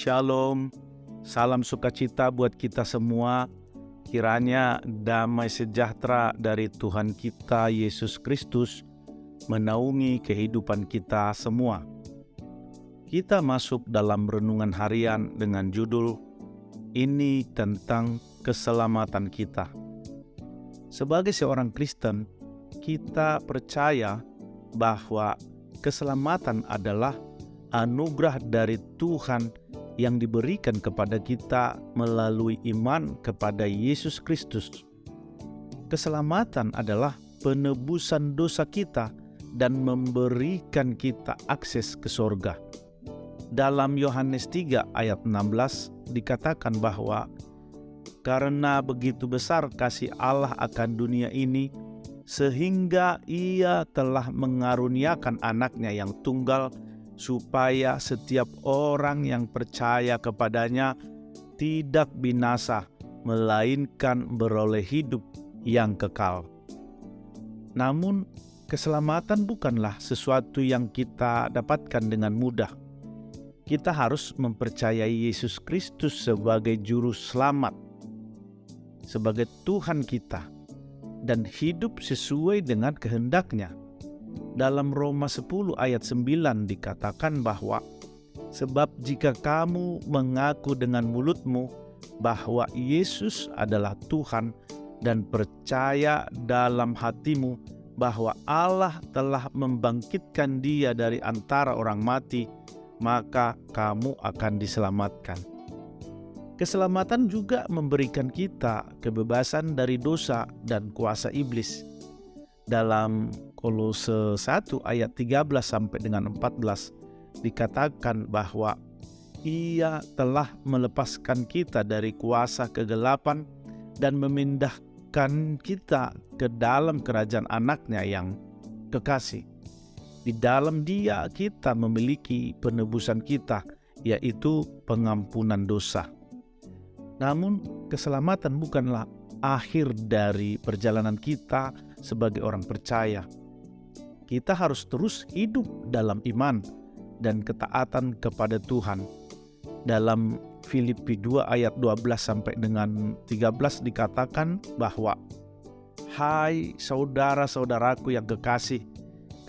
Shalom, salam sukacita buat kita semua. Kiranya damai sejahtera dari Tuhan kita Yesus Kristus menaungi kehidupan kita semua. Kita masuk dalam renungan harian dengan judul "Ini tentang keselamatan kita". Sebagai seorang Kristen, kita percaya bahwa keselamatan adalah anugerah dari Tuhan yang diberikan kepada kita melalui iman kepada Yesus Kristus. Keselamatan adalah penebusan dosa kita dan memberikan kita akses ke sorga. Dalam Yohanes 3 ayat 16 dikatakan bahwa karena begitu besar kasih Allah akan dunia ini, sehingga Ia telah mengaruniakan anaknya yang tunggal, supaya setiap orang yang percaya kepadanya tidak binasa, melainkan beroleh hidup yang kekal. Namun, keselamatan bukanlah sesuatu yang kita dapatkan dengan mudah. Kita harus mempercayai Yesus Kristus sebagai juru selamat, sebagai Tuhan kita, dan hidup sesuai dengan kehendak-Nya. Dalam Roma 10 ayat 9 dikatakan bahwa sebab jika kamu mengaku dengan mulutmu bahwa Yesus adalah Tuhan dan percaya dalam hatimu bahwa Allah telah membangkitkan Dia dari antara orang mati, maka kamu akan diselamatkan. Keselamatan juga memberikan kita kebebasan dari dosa dan kuasa iblis. Dalam Kolose 1 ayat 13 sampai dengan 14 dikatakan bahwa Ia telah melepaskan kita dari kuasa kegelapan dan memindahkan kita ke dalam kerajaan anaknya yang kekasih. Di dalam Dia kita memiliki penebusan kita, yaitu pengampunan dosa. Namun keselamatan bukanlah akhir dari perjalanan kita sebagai orang percaya. Kita harus terus hidup dalam iman dan ketaatan kepada Tuhan. Dalam Filipi 2 ayat 12 sampai dengan 13 dikatakan bahwa hai saudara-saudaraku yang kekasih,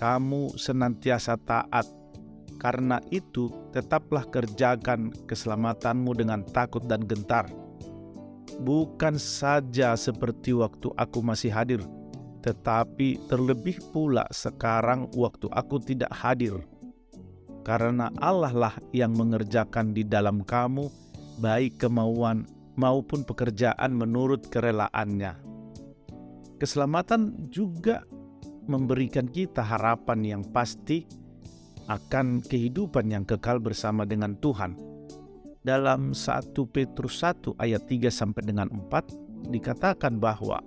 kamu senantiasa taat. Karena itu tetaplah kerjakan keselamatanmu dengan takut dan gentar. Bukan saja seperti waktu aku masih hadir, tetapi terlebih pula sekarang waktu aku tidak hadir. Karena Allah lah yang mengerjakan di dalam kamu baik kemauan maupun pekerjaan menurut kerelaannya. Keselamatan juga memberikan kita harapan yang pasti akan kehidupan yang kekal bersama dengan Tuhan. Dalam 1 Petrus 1 ayat 3 sampai dengan 4 dikatakan bahwa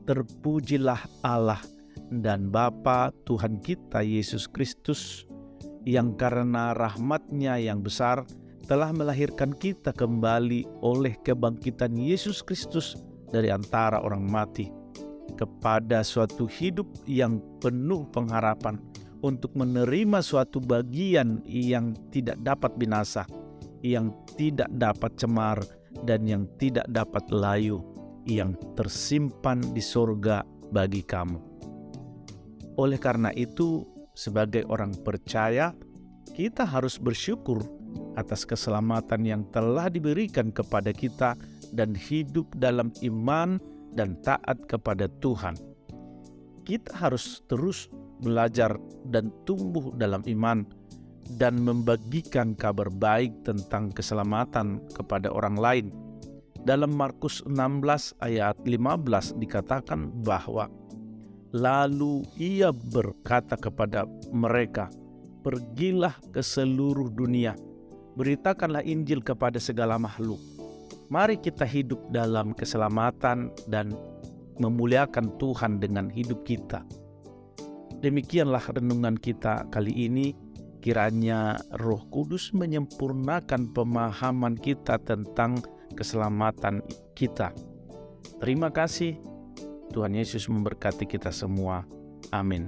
terpujilah Allah dan Bapa Tuhan kita Yesus Kristus, yang karena rahmat-Nya yang besar telah melahirkan kita kembali oleh kebangkitan Yesus Kristus dari antara orang mati, kepada suatu hidup yang penuh pengharapan untuk menerima suatu bagian yang tidak dapat binasa, yang tidak dapat cemar, dan yang tidak dapat layu, yang tersimpan di sorga bagi kamu. Oleh karena itu, sebagai orang percaya, kita harus bersyukur atas keselamatan yang telah diberikan kepada kita dan hidup dalam iman dan taat kepada Tuhan. Kita harus terus belajar dan tumbuh dalam iman dan membagikan kabar baik tentang keselamatan kepada orang lain. Dalam Markus 16 ayat 15 dikatakan bahwa lalu Ia berkata kepada mereka, pergilah ke seluruh dunia, beritakanlah Injil kepada segala makhluk. Mari kita hidup dalam keselamatan dan memuliakan Tuhan dengan hidup kita. Demikianlah renungan kita kali ini. Kiranya Roh Kudus menyempurnakan pemahaman kita tentang keselamatan kita. Terima kasih. Tuhan Yesus memberkati kita semua. Amin.